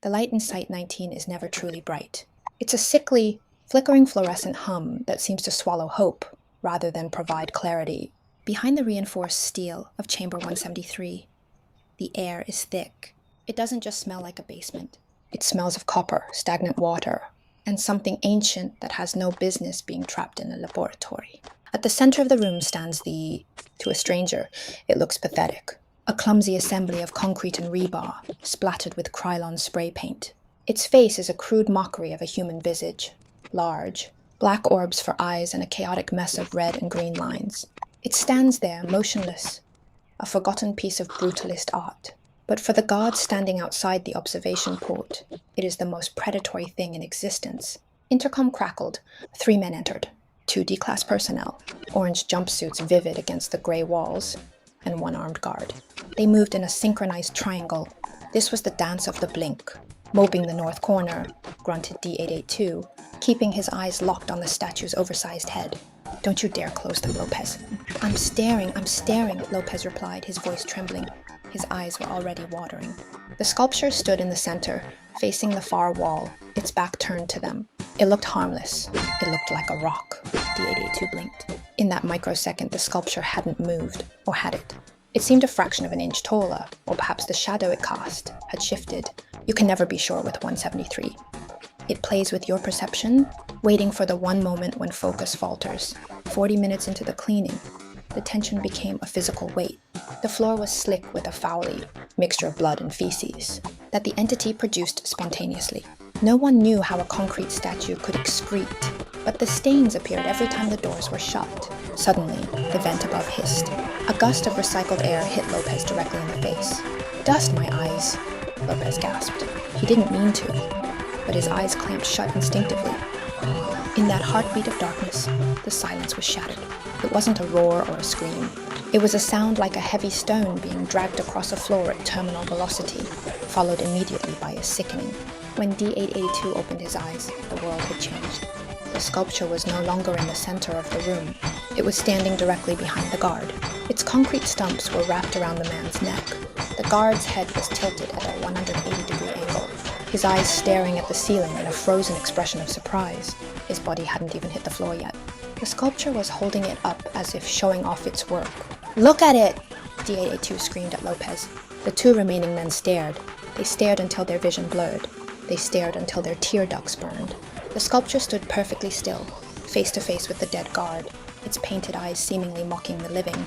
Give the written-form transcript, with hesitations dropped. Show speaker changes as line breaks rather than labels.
The light in Site 19 is never truly bright. It's a sickly, flickering fluorescent hum that seems to swallow hope rather than provide clarity. Behind the reinforced steel of Chamber 173, the air is thick. It doesn't just smell like a basement. It smells of copper, stagnant water, and something ancient that has no business being trapped in a laboratory. At the center of the room stands to a stranger, it looks pathetic, a clumsy assembly of concrete and rebar, splattered with Krylon spray paint. Its face is a crude mockery of a human visage, large, black orbs for eyes and a chaotic mess of red and green lines. It stands there, motionless, a forgotten piece of brutalist art. But for the guard standing outside the observation port, it is the most predatory thing in existence. Intercom crackled. 3 men entered. 2 D-class personnel, orange jumpsuits vivid against the gray walls, and 1 armed guard. They moved in a synchronized triangle. This was the dance of the blink. Moping the north corner, grunted D882, keeping his eyes locked on the statue's oversized head. "Don't you dare close them, Lopez." I'm staring, Lopez replied, his voice trembling. His eyes were already watering. The sculpture stood in the center, facing the far wall, its back turned to them. It looked harmless. It looked like a rock. D882 blinked. In that microsecond, the sculpture hadn't moved, or had it? It seemed a fraction of an inch taller, or perhaps the shadow it cast had shifted. You can never be sure with 173. It plays with your perception, waiting for the one moment when focus falters. 40 minutes into the cleaning, the tension became a physical weight. The floor was slick with a fouly mixture of blood and feces that the entity produced spontaneously. No one knew how a concrete statue could excrete, but the stains appeared every time the doors were shut. Suddenly, the vent above hissed. A gust of recycled air hit Lopez directly in the face. "Dust, my eyes," Lopez gasped. He didn't mean to, but his eyes clamped shut instinctively. In that heartbeat of darkness, the silence was shattered. It wasn't a roar or a scream. It was a sound like a heavy stone being dragged across a floor at terminal velocity, followed immediately by a sickening. When D882 opened his eyes, the world had changed. The sculpture was no longer in the center of the room. It was standing directly behind the guard. Its concrete stumps were wrapped around the man's neck. The guard's head was tilted at a 180-degree angle, his eyes staring at the ceiling in a frozen expression of surprise. His body hadn't even hit the floor yet. The sculpture was holding it up as if showing off its work. "Look at it!" D882 screamed at Lopez. The 2 remaining men stared. They stared until their vision blurred. They stared until their tear ducts burned. The sculpture stood perfectly still, face to face with the dead guard, its painted eyes seemingly mocking the living.